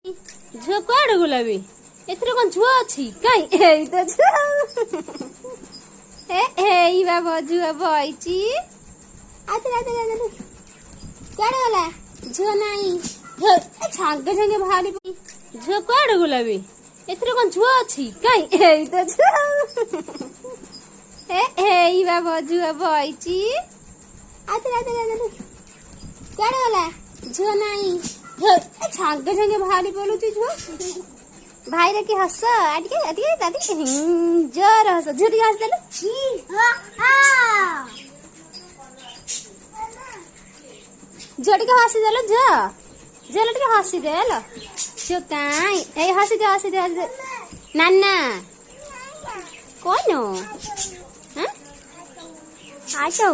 झुआ कुआड़े गुलाबी एथरे कौन झुआ अछि काई एई तो झुआ एई बाबा झुआ बइची आते आते आते कुआड़े गला झुआ नाही छांगे छांगे भारी झुआ कुआड़े गुलाबी एथरे कौन झुआ अछि काई एई तो झुआ एई बाबा झुआ बइची आते आते आते कुआड़े गला झुआ नाही छांगे छांगे भारी बोलुची झुआ भाई रे की हस आटिके आटिके दादी जोर हस झुटी हस देलो जोटी के हसी देलो जो लटके हसी देलो जो काई ए हसी दे नाना कौन हो हां आटो